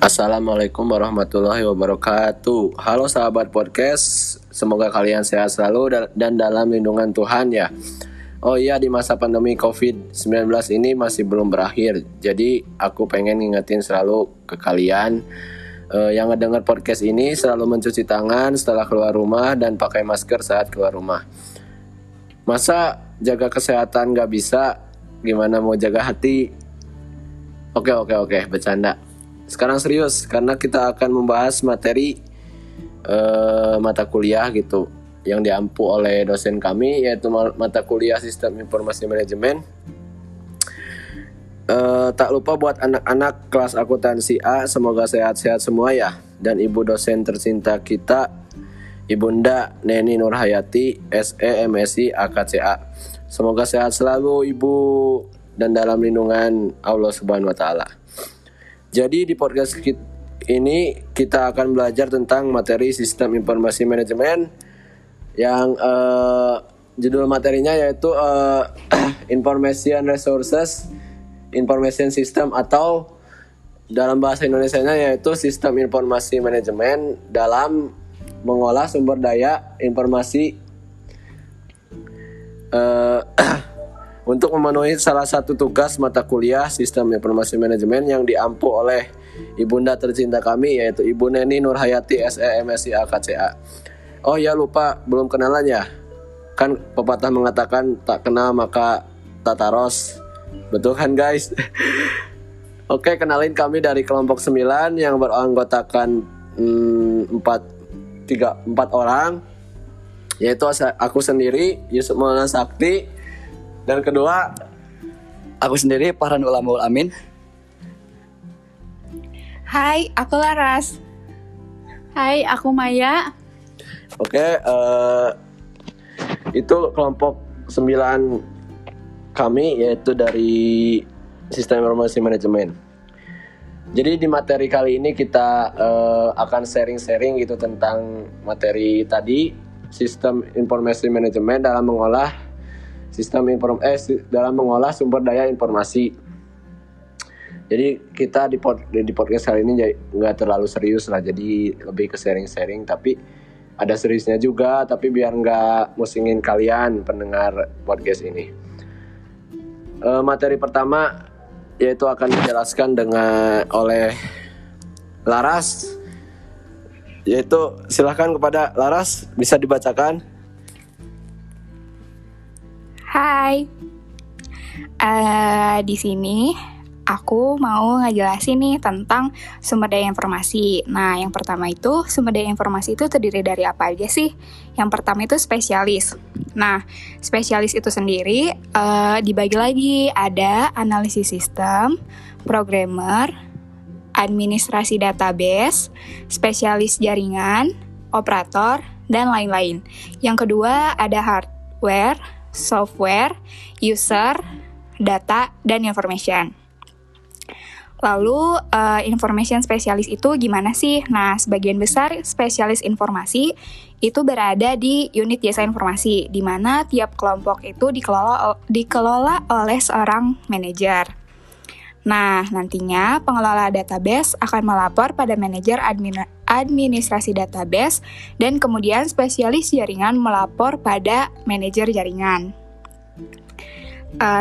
Assalamualaikum warahmatullahi wabarakatuh. Halo sahabat podcast, semoga kalian sehat selalu dan dalam lindungan Tuhan ya. Oh iya, di masa pandemi COVID-19 ini masih belum berakhir. Jadi aku pengen ngingetin selalu ke kalian yang ngedenger podcast ini selalu mencuci tangan setelah keluar rumah dan pakai masker saat keluar rumah. Masa jaga kesehatan gak bisa, gimana mau jaga hati? Oke, bercanda. Sekarang serius, karena kita akan membahas materi mata kuliah gitu yang diampu oleh dosen kami, yaitu mata kuliah Sistem Informasi Manajemen. Tak lupa buat anak-anak kelas akuntansi A, semoga sehat-sehat semua ya. Dan ibu dosen tercinta kita, Ibunda Neni Nurhayati, SE MSI AKCA. Semoga sehat selalu Ibu dan dalam lindungan Allah Subhanahu wa taala. Jadi di podcast ini kita akan belajar tentang materi Sistem Informasi Manajemen yang judul materinya yaitu Information Resources Information System, atau dalam bahasa Indonesianya yaitu Sistem Informasi Manajemen dalam mengolah sumber daya informasi untuk memenuhi salah satu tugas mata kuliah Sistem Informasi Manajemen yang diampu oleh ibunda tercinta kami, yaitu Ibu Neni Nurhayati, SE MSI AKCA. Oh ya, lupa, belum kenalan ya. Kan pepatah mengatakan tak kenal maka tak taros. Betul kan guys? Oke, kenalin, kami dari kelompok 9 yang beranggotakan 4 orang, yaitu aku sendiri Yusuf Maulana Sakti, dan kedua aku sendiri Farhan Ulamul Amin. Hai, aku Laras. Hai, aku Maya. Oke, itu kelompok 9 kami, yaitu dari Sistem Informasi Manajemen. Jadi di materi kali ini kita akan sharing-sharing gitu tentang materi tadi, Sistem Informasi Manajemen dalam mengolah dalam mengolah sumber daya informasi. Jadi kita di podcast kali ini nggak terlalu serius lah, jadi lebih ke sharing-sharing, tapi ada seriusnya juga, tapi biar nggak musingin kalian pendengar podcast ini. Materi pertama yaitu akan dijelaskan oleh Laras, yaitu silakan kepada Laras, bisa dibacakan. Hai. Di sini aku mau ngejelasin nih tentang sumber daya informasi. Nah, yang pertama itu sumber daya informasi itu terdiri dari apa aja sih? Yang pertama itu spesialis. Nah, spesialis itu sendiri dibagi lagi, ada analisis sistem, programmer, administrasi database, spesialis jaringan, operator, dan lain-lain. Yang kedua ada hardware, software, user, data, dan information. Lalu information spesialis itu gimana sih? Nah, sebagian besar spesialis informasi itu berada di unit jasa informasi, di mana tiap kelompok itu dikelola oleh seorang manajer. Nah, nantinya pengelola database akan melapor pada manajer administrasi database, dan kemudian spesialis jaringan melapor pada manajer jaringan.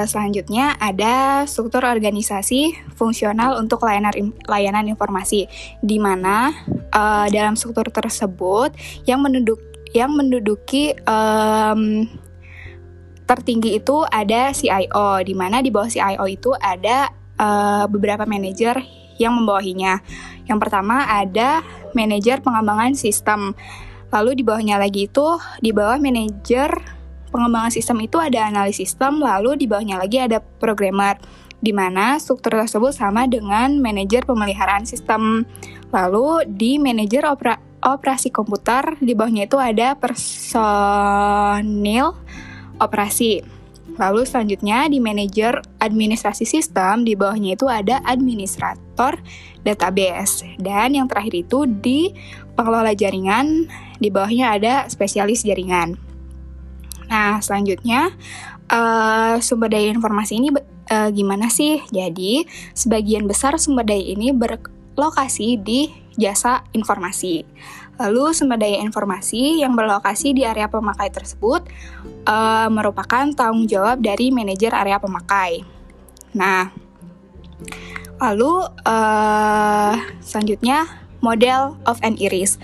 Selanjutnya ada struktur organisasi fungsional untuk layanan informasi, di mana dalam struktur tersebut yang menduduki tertinggi itu ada CIO, di mana di bawah CIO itu ada beberapa manajer yang membawahinya. Yang pertama ada manajer pengembangan sistem, lalu di bawahnya lagi itu di bawah manajer pengembangan sistem itu ada analis sistem, lalu di bawahnya lagi ada programmer, di mana struktur tersebut sama dengan manajer pemeliharaan sistem. Lalu di manajer operasi komputer, di bawahnya itu ada personil operasi. Lalu selanjutnya di manajer administrasi sistem, di bawahnya itu ada administrator database. Dan yang terakhir itu di pengelola jaringan, di bawahnya ada spesialis jaringan. Nah, selanjutnya sumber daya informasi ini gimana sih? Jadi, sebagian besar sumber daya ini berlokasi di jasa informasi. Lalu sumber daya informasi yang berlokasi di area pemakai tersebut merupakan tanggung jawab dari manajer area pemakai. Nah, lalu selanjutnya model of an iris.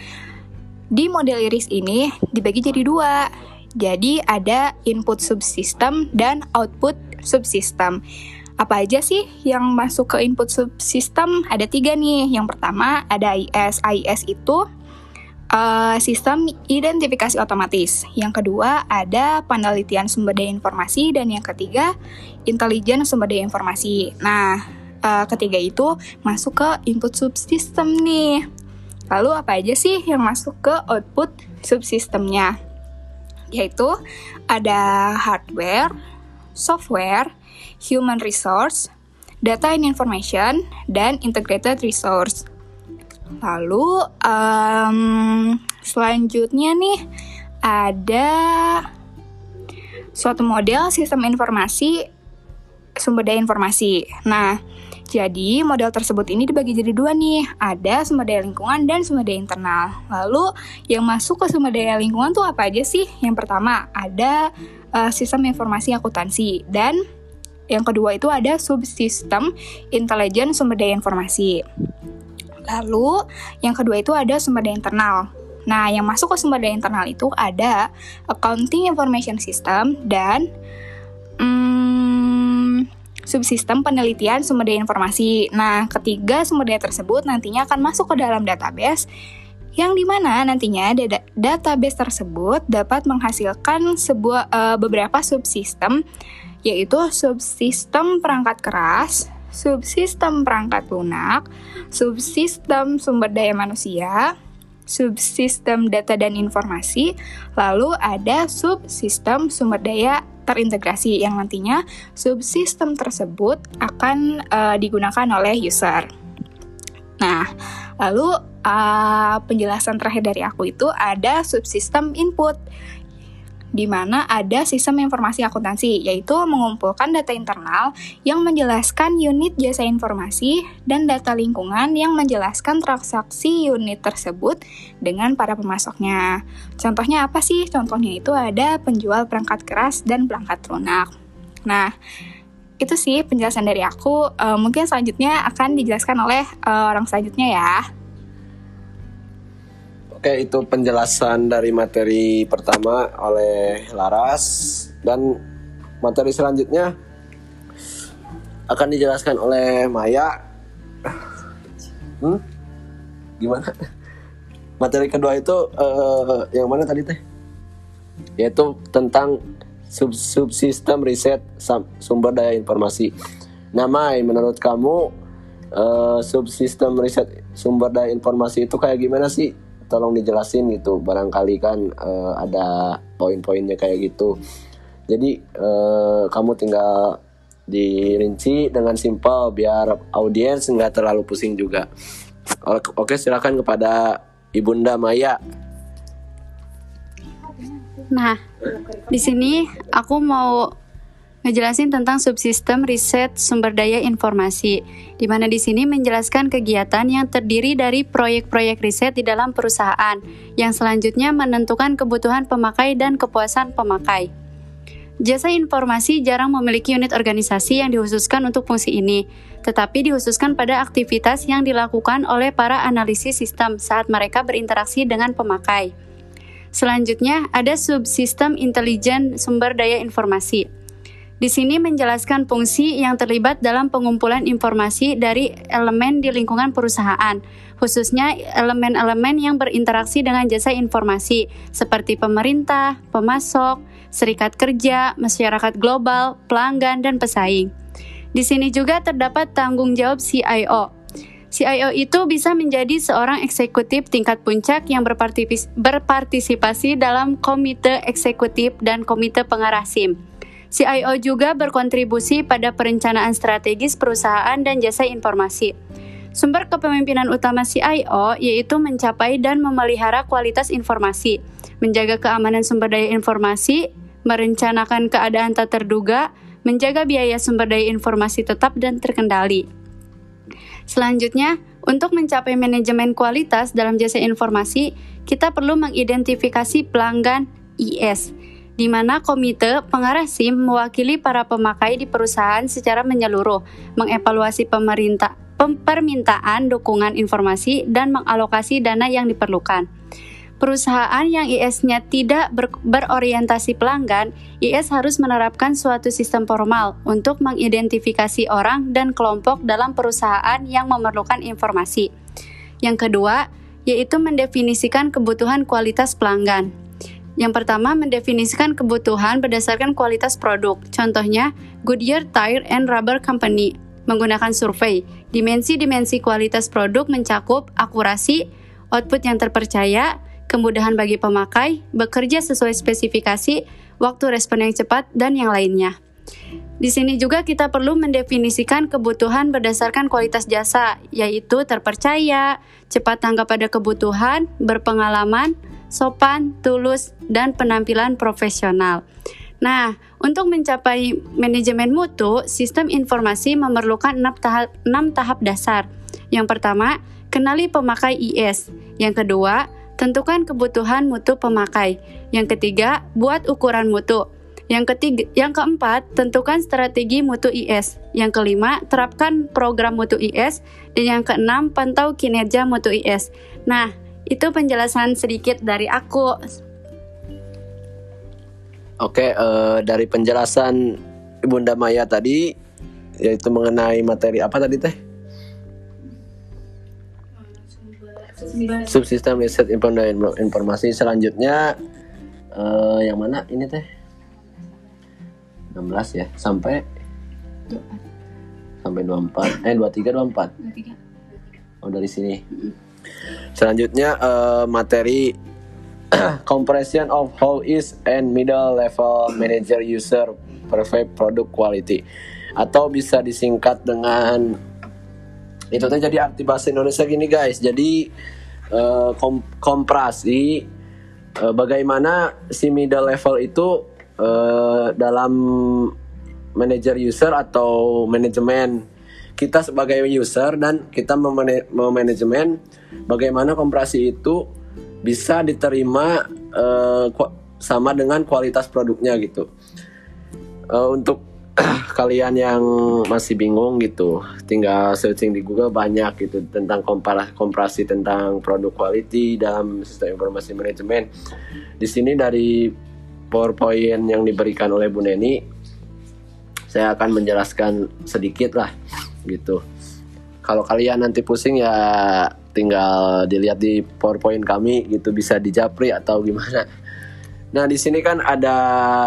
Di model iris ini dibagi jadi 2. Jadi ada input subsystem dan output subsystem. Apa aja sih yang masuk ke input subsystem? Ada 3 nih. Yang pertama ada AIS. AIS itu sistem identifikasi otomatis. Yang kedua ada penelitian sumber daya informasi. Dan yang ketiga intelijen sumber daya informasi. Nah, ketiga itu masuk ke input subsystem nih. Lalu apa aja sih yang masuk ke output subsystemnya? Yaitu ada hardware, software, human resource, data and information, dan integrated resource. Lalu selanjutnya nih ada suatu model sistem informasi sumber daya informasi. Nah, jadi model tersebut ini dibagi jadi 2 nih. Ada sumber daya lingkungan dan sumber daya internal. Lalu yang masuk ke sumber daya lingkungan tuh apa aja sih? Yang pertama ada sistem informasi akuntansi. Dan yang kedua itu ada subsistem intelijen sumber daya informasi. Lalu yang kedua itu ada sumber daya internal. Nah, yang masuk ke sumber daya internal itu ada accounting information system dan subsistem penelitian sumber daya informasi. Nah, ketiga sumber daya tersebut nantinya akan masuk ke dalam database yang dimana nantinya database tersebut dapat menghasilkan beberapa subsistem, yaitu subsistem perangkat keras, subsistem perangkat lunak, subsistem sumber daya manusia, subsistem data dan informasi, lalu ada subsistem sumber daya terintegrasi yang nantinya subsistem tersebut akan digunakan oleh user. Nah, lalu penjelasan terakhir dari aku itu ada subsistem input, di mana ada sistem informasi akuntansi, yaitu mengumpulkan data internal yang menjelaskan unit jasa informasi dan data lingkungan yang menjelaskan transaksi unit tersebut dengan para pemasoknya. Contohnya apa sih? Contohnya itu ada penjual perangkat keras dan perangkat lunak. Nah, itu sih penjelasan dari aku. Mungkin selanjutnya akan dijelaskan oleh orang selanjutnya ya. Oke, itu penjelasan dari materi pertama oleh Laras, dan materi selanjutnya akan dijelaskan oleh Maya. Gimana? Materi kedua itu yang mana tadi teh? Yaitu tentang subsistem riset sumber daya informasi. Nah, Mai, menurut kamu subsistem riset sumber daya informasi itu kayak gimana sih? Tolong dijelasin gitu, barangkali kan ada poin-poinnya kayak gitu. Jadi kamu tinggal dirinci dengan simpel biar audiens nggak terlalu pusing juga. Oke, silakan kepada Ibunda Maya. Nah, di sini aku mau ngejelasin tentang subsistem riset sumber daya informasi, di mana di sini menjelaskan kegiatan yang terdiri dari proyek-proyek riset di dalam perusahaan, yang selanjutnya menentukan kebutuhan pemakai dan kepuasan pemakai. Jasa informasi jarang memiliki unit organisasi yang dikhususkan untuk fungsi ini, tetapi dikhususkan pada aktivitas yang dilakukan oleh para analisis sistem saat mereka berinteraksi dengan pemakai. Selanjutnya, ada subsistem intelijen sumber daya informasi. Di sini menjelaskan fungsi yang terlibat dalam pengumpulan informasi dari elemen di lingkungan perusahaan, khususnya elemen-elemen yang berinteraksi dengan jasa informasi, seperti pemerintah, pemasok, serikat kerja, masyarakat global, pelanggan, dan pesaing. Di sini juga terdapat tanggung jawab CIO. CIO itu bisa menjadi seorang eksekutif tingkat puncak yang berpartisipasi dalam komite eksekutif dan komite pengarah SIM. CIO juga berkontribusi pada perencanaan strategis perusahaan dan jasa informasi. Sumber kepemimpinan utama CIO yaitu mencapai dan memelihara kualitas informasi, menjaga keamanan sumber daya informasi, merencanakan keadaan tak terduga, menjaga biaya sumber daya informasi tetap dan terkendali. Selanjutnya, Untuk mencapai manajemen kualitas dalam jasa informasi, kita perlu mengidentifikasi pelanggan IS, di mana komite pengarah SIM mewakili para pemakai di perusahaan secara menyeluruh, mengevaluasi permintaan dukungan informasi, dan mengalokasi dana yang diperlukan. Perusahaan yang IS-nya tidak berorientasi pelanggan, IS harus menerapkan suatu sistem formal untuk mengidentifikasi orang dan kelompok dalam perusahaan yang memerlukan informasi. Yang kedua, yaitu mendefinisikan kebutuhan kualitas pelanggan. Yang pertama, mendefinisikan kebutuhan berdasarkan kualitas produk. Contohnya, Goodyear Tire and Rubber Company menggunakan survei. Dimensi-dimensi kualitas produk mencakup akurasi, output yang terpercaya, kemudahan bagi pemakai, bekerja sesuai spesifikasi, waktu respon yang cepat, dan yang lainnya. Di sini juga kita perlu mendefinisikan kebutuhan berdasarkan kualitas jasa, yaitu terpercaya, cepat tanggap pada kebutuhan, berpengalaman, sopan, tulus, dan penampilan profesional. Nah, untuk mencapai manajemen mutu, sistem informasi memerlukan 6 tahap dasar. Yang pertama, kenali pemakai IS. Yang kedua, tentukan kebutuhan mutu pemakai. Yang ketiga, buat ukuran mutu. Yang keempat, tentukan strategi mutu IS. Yang kelima, terapkan program mutu IS. Dan yang keenam, pantau kinerja mutu IS. Nah, itu penjelasan sedikit dari aku. Oke, dari penjelasan Ibunda Maya tadi, yaitu mengenai materi apa tadi teh? Subsistem riset informasi. Selanjutnya yang mana ini teh? 16 ya, sampai 24. 23 24. Oh, dari sini. Selanjutnya materi compression of how is and middle level manager user perfect product quality, atau bisa disingkat dengan itu teh. Jadi arti bahasa Indonesia gini guys, jadi komprasi bagaimana si middle level itu dalam manager user atau manajemen kita sebagai user, dan kita memanajemen bagaimana komprasi itu bisa diterima sama dengan kualitas produknya gitu. Untuk kalian yang masih bingung gitu, tinggal searching di Google banyak gitu tentang komparasi tentang produk quality dalam sistem informasi manajemen. Di sini dari PowerPoint yang diberikan oleh Bu Neni, saya akan menjelaskan sedikit lah gitu. Kalau kalian nanti pusing ya tinggal dilihat di PowerPoint kami gitu, bisa dijapri atau gimana. Nah, di sini kan ada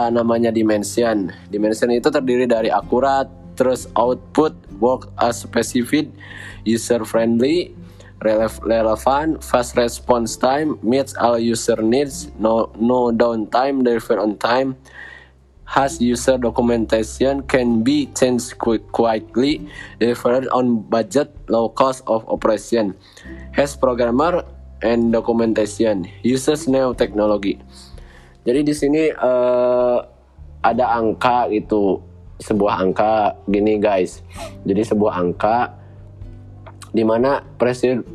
namanya dimension. Dimension itu terdiri dari akurat, terus output, work as specific, user friendly, relevant, fast response time, meets all user needs, no downtime, deliver on time, has user documentation, can be changed quickly, delivered on budget, low cost of operation, has programmer and documentation, uses new technology. Jadi di sini ada angka gitu, sebuah angka gini guys. Jadi sebuah angka di mana perceived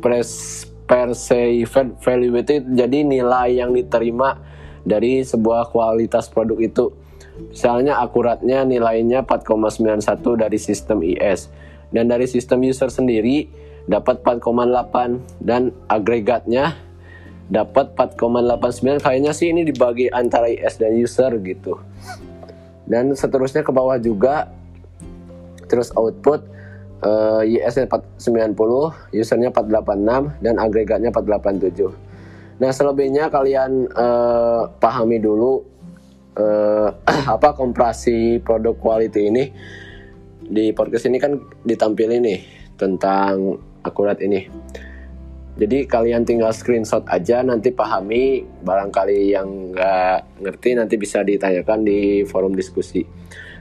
value itu jadi nilai yang diterima dari sebuah kualitas produk itu. Misalnya akuratnya nilainya 4,91 dari sistem IS, dan dari sistem user sendiri dapat 4,8, dan agregatnya dapat 4,89. Kayaknya sih ini dibagi antara IS dan user gitu. Dan seterusnya ke bawah juga. Terus output IS-nya 490, usernya 486, dan agregatnya 487. Nah, selebihnya kalian pahami dulu apa komprasi produk quality ini. Di podcast ini kan ditampilin nih tentang akurat ini. Jadi kalian tinggal screenshot aja, nanti pahami. Barangkali yang nggak ngerti nanti bisa ditanyakan di forum diskusi.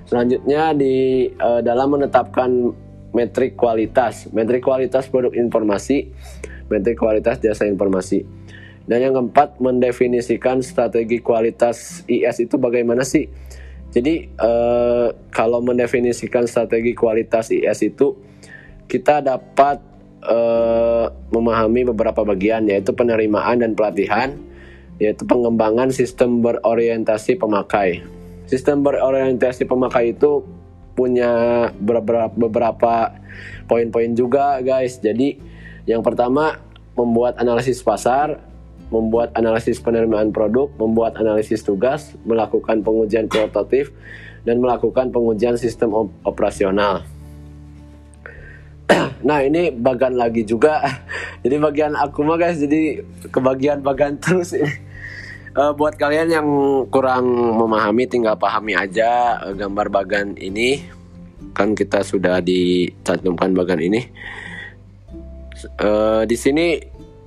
Selanjutnya di dalam menetapkan metrik kualitas produk informasi, metrik kualitas jasa informasi. Dan yang keempat, mendefinisikan strategi kualitas IS itu bagaimana sih? Jadi kalau mendefinisikan strategi kualitas IS itu kita dapat memahami beberapa bagian, yaitu penerimaan dan pelatihan, yaitu pengembangan sistem berorientasi pemakai. Sistem berorientasi pemakai itu punya beberapa poin-poin juga guys. Jadi yang pertama, membuat analisis pasar, membuat analisis penerimaan produk, membuat analisis tugas, melakukan pengujian prototip, dan melakukan pengujian sistem operasional. Nah ini bagian lagi juga. Jadi bagian aku mah guys, jadi kebagian-bagian terus ini. Buat kalian yang kurang memahami, tinggal pahami aja gambar bagan ini. Kan kita sudah dicantumkan bagan ini. Di sini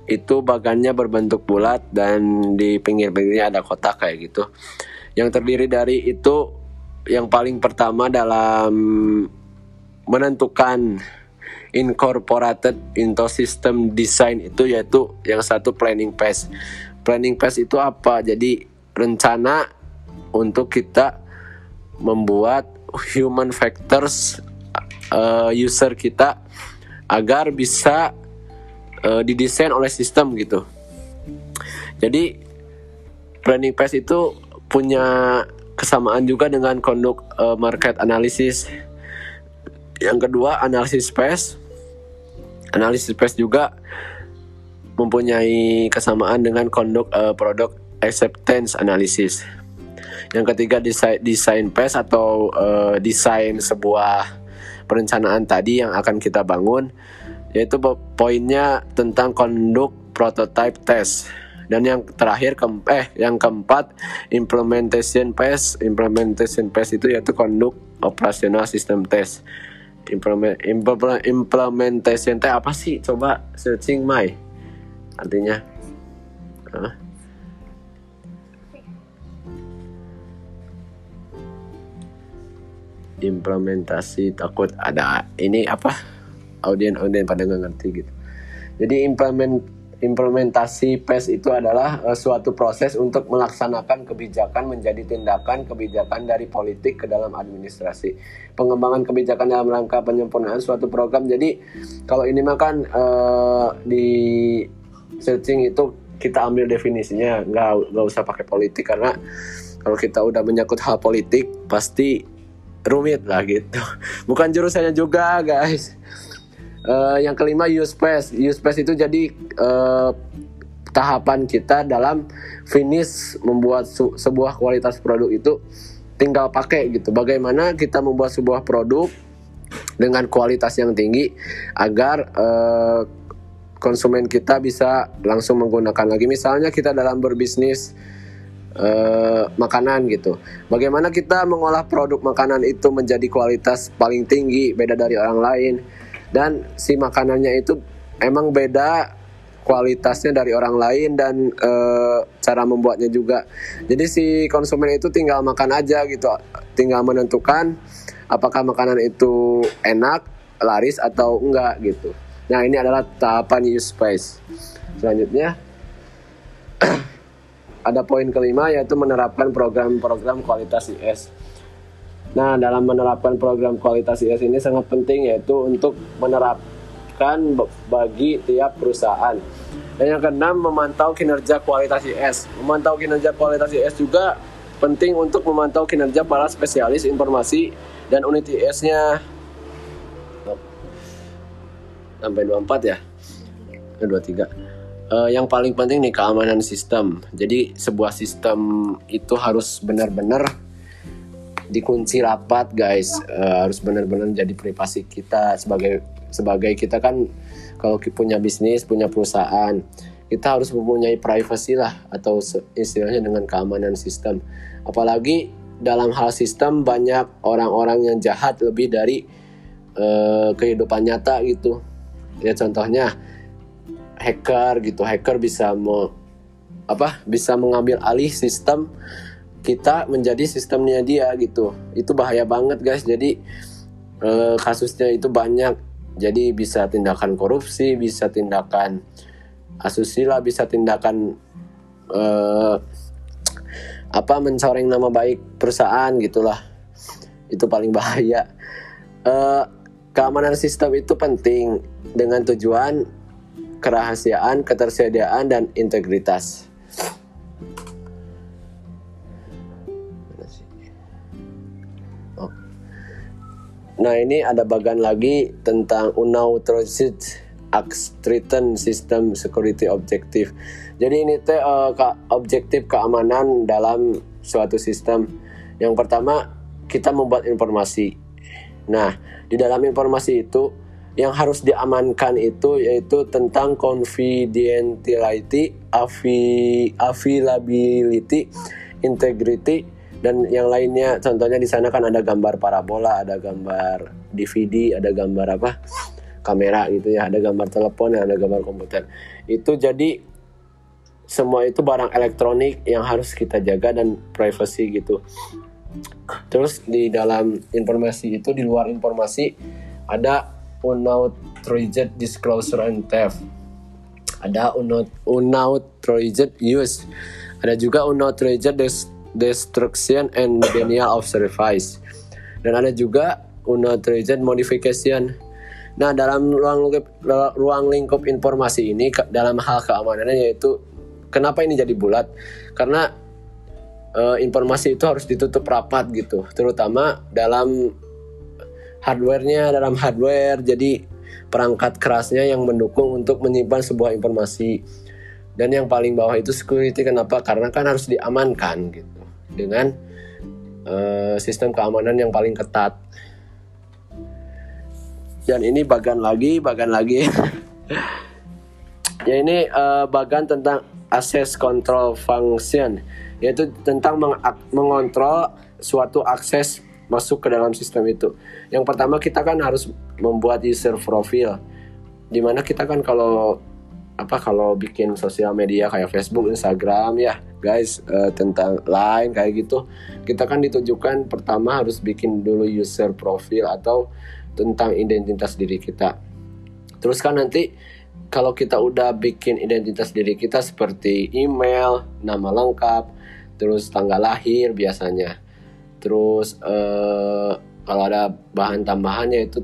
itu bagannya berbentuk bulat dan di pinggir-pinggirnya ada kotak kayak gitu. Yang terdiri dari itu, yang paling pertama dalam menentukan incorporated into system design itu, yaitu yang satu planning phase. Planning phase itu apa? Jadi rencana untuk kita membuat human factors user kita agar bisa didesain oleh sistem gitu. Jadi planning phase itu punya kesamaan juga dengan conduct market analysis. Yang kedua, analisis phase. Analisis phase juga mempunyai kesamaan dengan conduct product acceptance analysis. Yang ketiga, design phase atau desain sebuah perencanaan tadi yang akan kita bangun, yaitu poinnya tentang conduct prototype test. Dan yang terakhir yang keempat, implementation phase. Implementation phase itu yaitu conduct operational system test. Implementation test apa sih? Coba searching my artinya. Implementasi, takut ada ini apa? Audien pada nggak ngerti gitu. Jadi implementasi PES itu adalah suatu proses untuk melaksanakan kebijakan menjadi tindakan kebijakan dari politik ke dalam administrasi. Pengembangan kebijakan dalam rangka penyempurnaan suatu program. Jadi kalau ini mah kan di searching itu kita ambil definisinya, nggak usah pakai politik, karena kalau kita udah menyangkut hal politik pasti rumit lah gitu. Bukan jurusannya juga guys. Yang kelima, use phase. Use phase itu jadi tahapan kita dalam finish membuat sebuah kualitas produk itu tinggal pakai gitu. Bagaimana kita membuat sebuah produk dengan kualitas yang tinggi agar konsumen kita bisa langsung menggunakan lagi. Misalnya kita dalam berbisnis makanan gitu. Bagaimana kita mengolah produk makanan itu menjadi kualitas paling tinggi, beda dari orang lain. Dan si makanannya itu emang beda kualitasnya dari orang lain dan cara membuatnya juga. Jadi si konsumen itu tinggal makan aja gitu, tinggal menentukan apakah makanan itu enak, laris atau enggak gitu. Nah ini adalah tahapan use phase. Selanjutnya ada poin kelima, yaitu menerapkan program-program kualitas IS. Nah, dalam menerapkan program kualitas IS ini sangat penting, yaitu untuk menerapkan bagi tiap perusahaan. Dan yang keenam, memantau kinerja kualitas IS. Memantau kinerja kualitas IS juga penting untuk memantau kinerja para spesialis informasi dan unit IS-nya. Sampai 24 ya? 23. Yang paling penting nih, keamanan sistem. Jadi sebuah sistem itu harus benar-benar dikunci rapat guys. Harus benar-benar jadi privasi kita sebagai kita kan kalau punya bisnis, punya perusahaan, kita harus mempunyai privasi lah, atau istilahnya dengan keamanan sistem. Apalagi dalam hal sistem banyak orang-orang yang jahat lebih dari kehidupan nyata gitu. Ya contohnya hacker gitu. Hacker bisa bisa mengambil alih sistem kita menjadi sistemnya dia gitu. Itu bahaya banget guys. Jadi kasusnya itu banyak. Jadi bisa tindakan korupsi, bisa tindakan asusila, bisa tindakan mencoreng nama baik perusahaan gitulah. Itu paling bahaya. keamanan sistem itu penting dengan tujuan kerahasiaan, ketersediaan, dan integritas. Nah, ini ada bagian lagi tentang unauthorized threaten system security objective. Jadi ini objektif keamanan dalam suatu sistem. Yang pertama, kita membuat informasi. Nah, di dalam informasi itu yang harus diamankan itu yaitu tentang confidentiality, availability, integrity, dan yang lainnya. Contohnya di sana kan ada gambar parabola, ada gambar DVD, ada gambar kamera gitu ya, ada gambar telepon, ada gambar komputer. Itu jadi semua itu barang elektronik yang harus kita jaga dan privacy gitu. Terus di dalam informasi itu, di luar informasi ada unauthorized disclosure and theft, ada unauthorized use, ada juga unauthorized destruction and denial of service, dan ada juga unauthorized modification. Nah, dalam ruang lingkup informasi ini dalam hal keamanannya yaitu kenapa ini jadi bulat? Karena informasi itu harus ditutup rapat gitu, terutama dalam hardware, jadi perangkat kerasnya yang mendukung untuk menyimpan sebuah informasi. Dan yang paling bawah itu security. Kenapa? Karena kan harus diamankan gitu dengan sistem keamanan yang paling ketat. Dan ini bagian lagi ya, ini bagian tentang access control function, yaitu tentang mengontrol suatu akses masuk ke dalam sistem itu. Yang pertama, kita kan harus membuat user profile, dimana kita kan kalau bikin sosial media kayak Facebook, Instagram ya guys, tentang Line kayak gitu, kita kan ditujukan pertama harus bikin dulu user profile atau tentang identitas diri kita. Terus kan nanti kalau kita udah bikin identitas diri kita seperti email, nama lengkap, terus tanggal lahir biasanya, terus kalau ada bahan tambahannya itu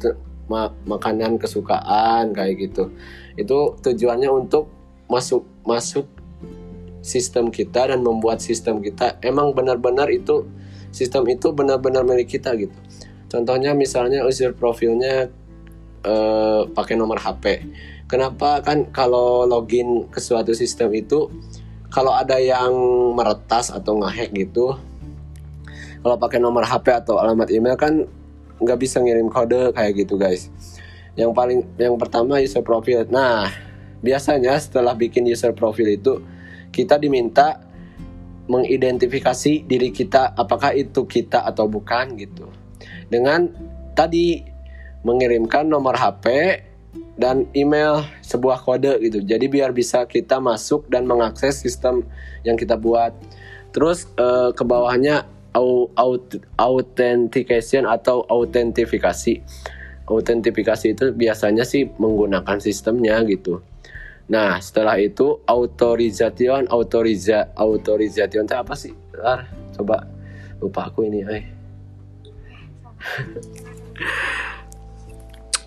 makanan kesukaan kayak gitu. Itu tujuannya untuk masuk sistem kita dan membuat sistem kita emang benar-benar itu sistem itu benar-benar milik kita gitu. Contohnya misalnya user profilnya pakai nomor HP. Kenapa? Kan kalau login ke suatu sistem itu kalau ada yang meretas atau ngehack gitu, kalau pakai nomor HP atau alamat email kan nggak bisa ngirim kode kayak gitu guys. Yang pertama user profile. Nah, biasanya setelah bikin user profile itu kita diminta mengidentifikasi diri kita, apakah itu kita atau bukan gitu, dengan tadi mengirimkan nomor HP dan email sebuah kode gitu. Jadi biar bisa kita masuk dan mengakses sistem yang kita buat. Terus ke bawahnya authentication atau autentifikasi. Autentifikasi itu biasanya sih menggunakan sistemnya gitu. Nah, setelah itu authorization itu apa sih? Coba lupa aku ini.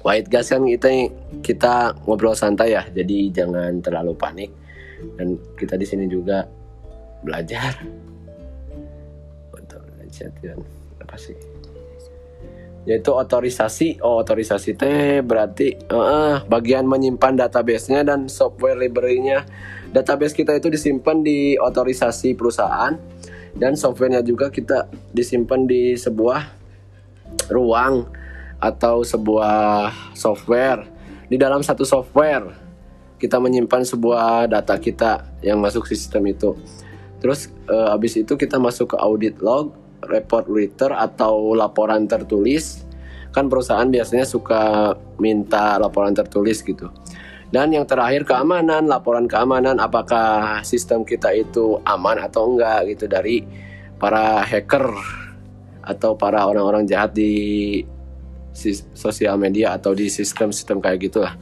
White guys, kan kita ngobrol santai ya, jadi jangan terlalu panik. Dan kita di sini juga belajar. Authorization apa sih? Yaitu otorisasi. Otorisasi teh berarti bagian menyimpan database-nya dan software library-nya. Database kita itu disimpan di otorisasi perusahaan, dan software-nya juga kita disimpan di sebuah ruang atau sebuah software. Di dalam satu software kita menyimpan sebuah data kita yang masuk sistem itu. Terus habis itu kita masuk ke audit log, report letter atau laporan tertulis. Kan perusahaan biasanya suka minta laporan tertulis gitu. Dan yang terakhir keamanan, laporan keamanan, apakah sistem kita itu aman atau enggak gitu dari para hacker atau para orang-orang jahat di sosial media atau di sistem-sistem kayak gitulah.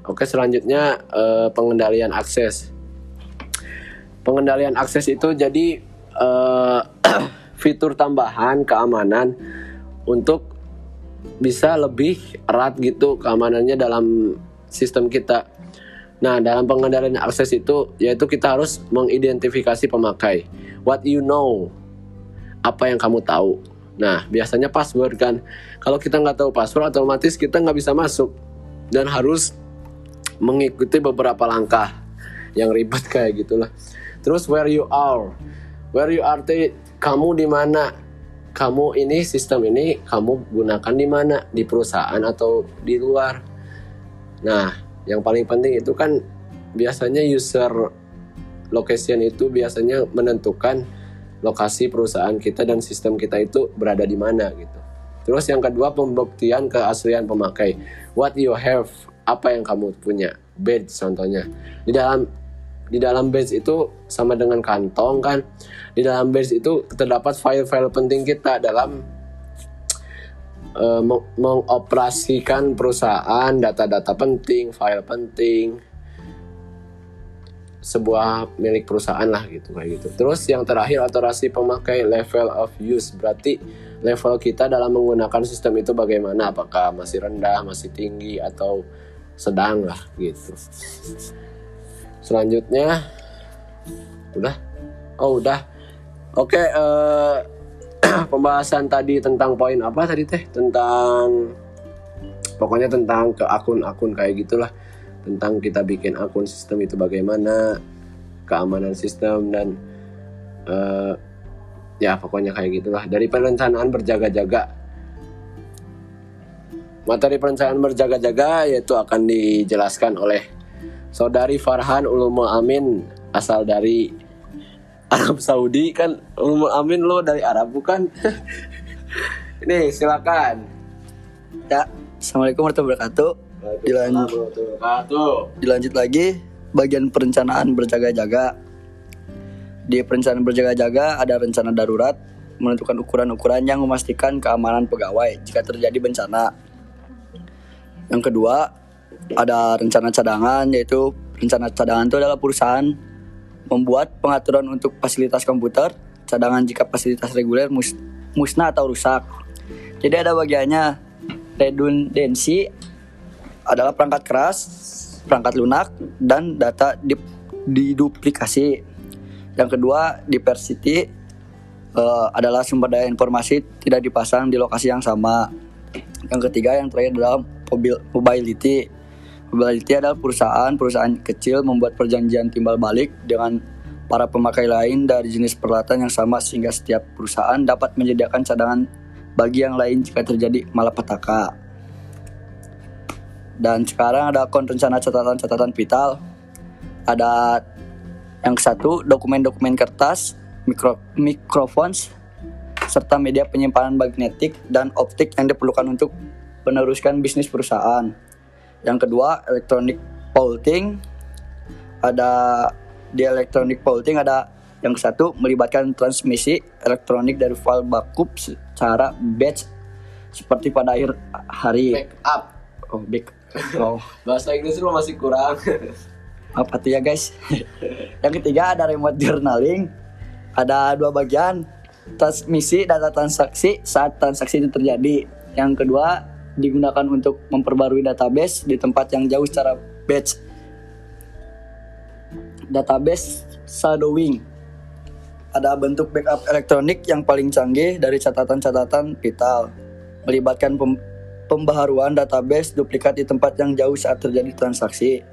Oke, selanjutnya pengendalian akses. Pengendalian akses itu jadi fitur tambahan keamanan untuk bisa lebih erat gitu keamanannya dalam sistem kita. Nah, dalam pengendalian akses itu yaitu kita harus mengidentifikasi pemakai. What you know, apa yang kamu tahu. Nah, biasanya password kan. Kalau kita nggak tahu password, otomatis kita nggak bisa masuk dan harus mengikuti beberapa langkah yang ribet kayak gitulah. Terus where you are kamu di mana? Kamu ini sistem ini kamu gunakan di mana? Di perusahaan atau di luar? Nah, yang paling penting itu kan biasanya user location itu biasanya menentukan lokasi perusahaan kita dan sistem kita itu berada di mana gitu. Terus yang kedua, pembuktian keaslian pemakai. What you have, apa yang kamu punya. Badge contohnya. Di dalam badge itu sama dengan kantong kan. Di dalam badge itu terdapat file-file penting kita dalam mengoperasikan perusahaan, data-data penting, file penting, sebuah milik perusahaan lah gitu kayak gitu. Terus yang terakhir, otorasi pemakai, level of use, berarti level kita dalam menggunakan sistem itu bagaimana, apakah masih rendah, masih tinggi atau sedang lah gitu. Selanjutnya udah. Oke, pembahasan tadi tentang poin apa tadi teh? Pokoknya tentang ke akun-akun kayak gitulah. Tentang kita bikin akun sistem itu bagaimana, keamanan sistem dan ya pokoknya kayak gitulah. Dari perencanaan berjaga-jaga. Materi perencanaan berjaga-jaga yaitu akan dijelaskan oleh Saudari Farhan Ulumul Amin, asal dari Arab Saudi kan. Ulumul Amin lo dari Arab bukan? Ini silakan. Ya, Assalamualaikum warahmatullahi wabarakatuh. Dilanjut lagi bagian perencanaan berjaga-jaga. Di perencanaan berjaga-jaga ada rencana darurat, menentukan ukuran-ukuran yang memastikan keamanan pegawai jika terjadi bencana. Yang kedua ada rencana cadangan, yaitu rencana cadangan itu adalah perusahaan membuat pengaturan untuk fasilitas komputer cadangan jika fasilitas reguler musnah atau rusak. Jadi ada bagiannya. Redundancy adalah perangkat keras, perangkat lunak, dan data diduplikasi. Yang kedua, diversity adalah sumber daya informasi tidak dipasang di lokasi yang sama. Yang ketiga, yang terakhir adalah mobility. Mobility adalah perusahaan kecil membuat perjanjian timbal balik dengan para pemakai lain dari jenis peralatan yang sama sehingga setiap perusahaan dapat menyediakan cadangan bagi yang lain jika terjadi malapetaka. Dan sekarang ada rencana catatan vital. Ada yang satu, dokumen-dokumen kertas, microphones, serta media penyimpanan magnetik dan optik yang diperlukan untuk meneruskan bisnis perusahaan. Yang kedua, electronic vaulting. Di electronic vaulting ada yang satu, melibatkan transmisi elektronik dari file backup secara batch seperti pada akhir hari. Bahasa Inggris lu masih kurang. Apa tuh ya guys? Yang ketiga ada remote journaling. Ada dua bagian, transmisi data transaksi saat transaksi itu terjadi. Yang kedua digunakan untuk memperbarui database di tempat yang jauh secara batch. Database shadowing. Ada bentuk backup elektronik yang paling canggih dari catatan-catatan vital, melibatkan pembaharuan database duplikat di tempat yang jauh saat terjadi transaksi.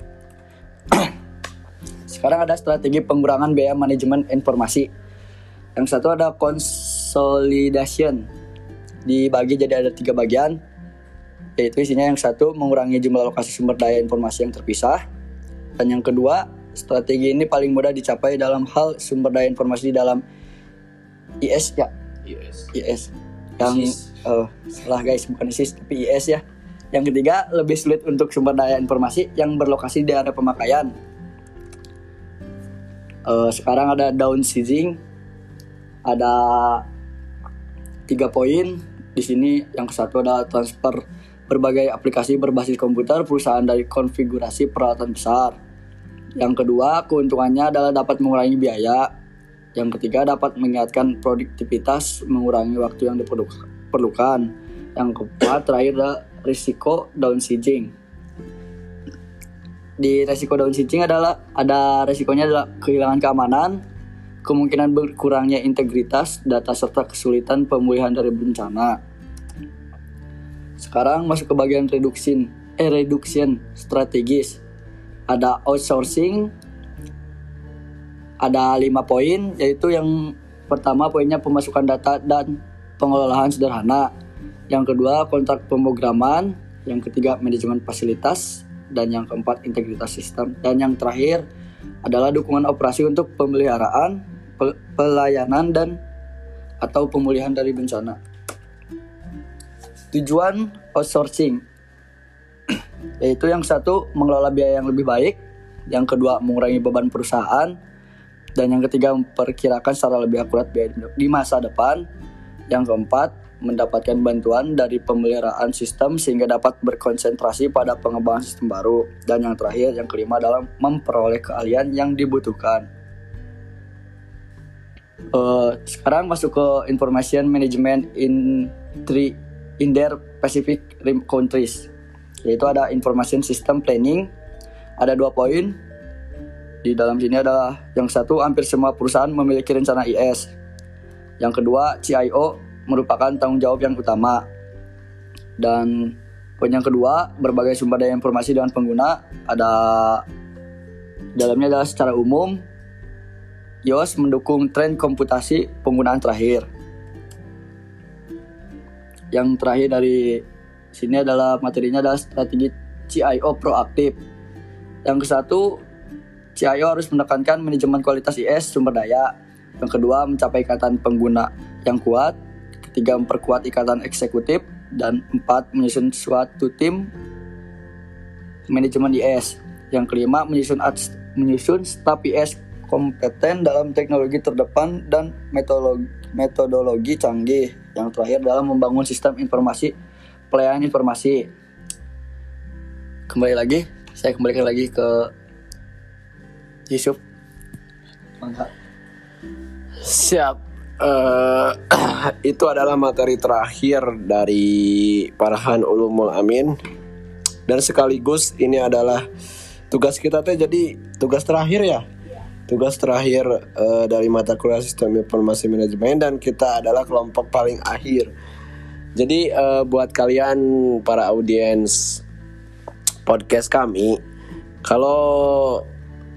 Sekarang ada strategi pengurangan biaya manajemen informasi. Yang satu ada consolidation, dibagi jadi ada 3 bagian, yaitu isinya yang satu mengurangi jumlah lokasi sumber daya informasi yang terpisah, dan yang kedua strategi ini paling mudah dicapai dalam hal sumber daya informasi dalam IS ya. IS. Yang salah guys, bukan ISIS tapi IS ya. Yang ketiga lebih sulit untuk sumber daya informasi yang berlokasi di area pemakaian. Sekarang ada downsizing, ada 3 poin. Di sini yang satu adalah transfer berbagai aplikasi berbasis komputer perusahaan dari konfigurasi peralatan besar. Yang kedua, keuntungannya adalah dapat mengurangi biaya. Yang ketiga, dapat meningkatkan produktivitas, mengurangi waktu yang diperlukan. Yang keempat terakhir adalah risiko downsizing. Di risiko downsizing ada risikonya adalah kehilangan keamanan, kemungkinan berkurangnya integritas data serta kesulitan pemulihan dari bencana. Sekarang masuk ke bagian reduction strategis. Ada outsourcing, ada 5 poin, yaitu yang pertama poinnya pemasukan data dan pengelolaan sederhana. Yang kedua kontrak pemrograman, yang ketiga manajemen fasilitas, dan yang keempat integritas sistem. Dan yang terakhir adalah dukungan operasi untuk pemeliharaan, pelayanan dan atau pemulihan dari bencana. Tujuan outsourcing yaitu yang satu mengelola biaya yang lebih baik, yang kedua mengurangi beban perusahaan, dan yang ketiga memperkirakan secara lebih akurat biaya di masa depan. Yang keempat mendapatkan bantuan dari pemeliharaan sistem sehingga dapat berkonsentrasi pada pengembangan sistem baru. Dan yang terakhir, yang kelima adalah memperoleh keahlian yang dibutuhkan. Sekarang masuk ke information management in their Pacific Rim countries, yaitu ada information system planning. Ada 2 poin di dalam sini. Adalah yang satu, hampir semua perusahaan memiliki rencana IS. Yang kedua, CIO merupakan tanggung jawab yang utama. Dan poin yang kedua, berbagai sumber daya informasi dengan pengguna. Ada dalamnya adalah secara umum YOS mendukung tren komputasi penggunaan terakhir. Yang terakhir dari sini adalah materinya adalah strategi CIO proaktif. Yang kesatu, CIO harus menekankan manajemen kualitas IS sumber daya. Yang kedua, mencapai ikatan pengguna yang kuat. Ketiga, memperkuat ikatan eksekutif. Dan 4, menyusun suatu tim manajemen IS. Yang kelima, menyusun staf IS kompeten dalam teknologi terdepan dan metodologi canggih. Yang terakhir adalah membangun sistem informasi, pelayanan informasi. Saya kembalikan lagi ke Yusuf. Mangga. Siap. Itu adalah materi terakhir dari Farhan Ulumul Amin. Dan sekaligus ini adalah tugas kita teh, jadi tugas terakhir ya. Tugas terakhir dari mata kuliah Sistem Informasi Manajemen, dan kita adalah kelompok paling akhir. Jadi buat kalian para audiens podcast kami, kalau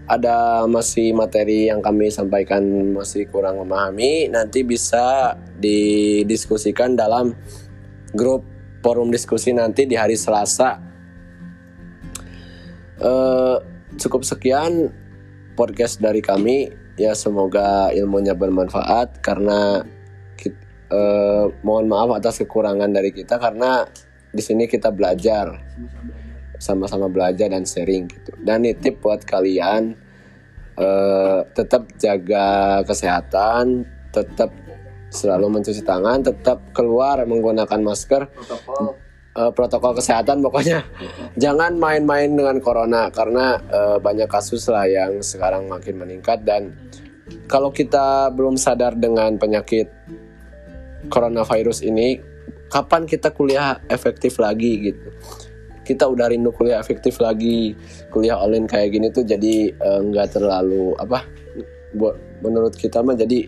ada masih materi yang kami sampaikan masih kurang memahami, nanti bisa didiskusikan dalam grup forum diskusi nanti di hari Selasa. Cukup sekian podcast dari kami ya, semoga ilmunya bermanfaat. Karena mohon maaf atas kekurangan dari kita, karena di sini kita belajar, sama-sama belajar dan sharing gitu. Dan nitip buat kalian, tetap jaga kesehatan, tetap selalu mencuci tangan, tetap keluar menggunakan masker, protokol kesehatan pokoknya. Jangan main-main dengan corona, karena banyak kasus lah yang sekarang makin meningkat. Dan kalau kita belum sadar dengan penyakit coronavirus ini, kapan kita kuliah efektif lagi gitu. Kita udah rindu kuliah efektif lagi. Kuliah online kayak gini tuh jadi nggak terlalu menurut kita mah jadi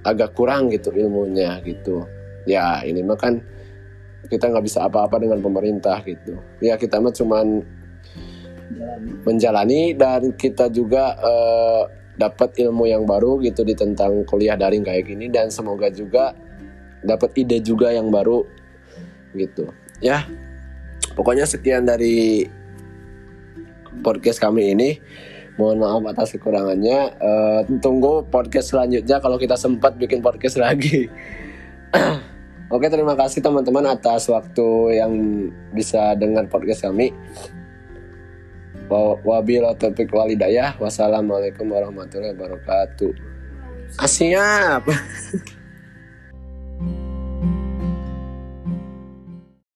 agak kurang gitu ilmunya gitu. Ya ini mah kan kita nggak bisa apa-apa dengan pemerintah gitu. Ya kita mah cuman menjalani, dan kita juga dapat ilmu yang baru gitu di tentang kuliah daring kayak gini. Dan semoga juga dapat ide juga yang baru gitu ya. Pokoknya sekian dari podcast kami ini. Mohon maaf atas kekurangannya. Tunggu podcast selanjutnya kalau kita sempat bikin podcast lagi. Oke, terima kasih teman-teman atas waktu yang bisa dengar podcast kami. Wabillahi taufiq wal hidayah. Wassalamualaikum warahmatullahi wabarakatuh. Siap.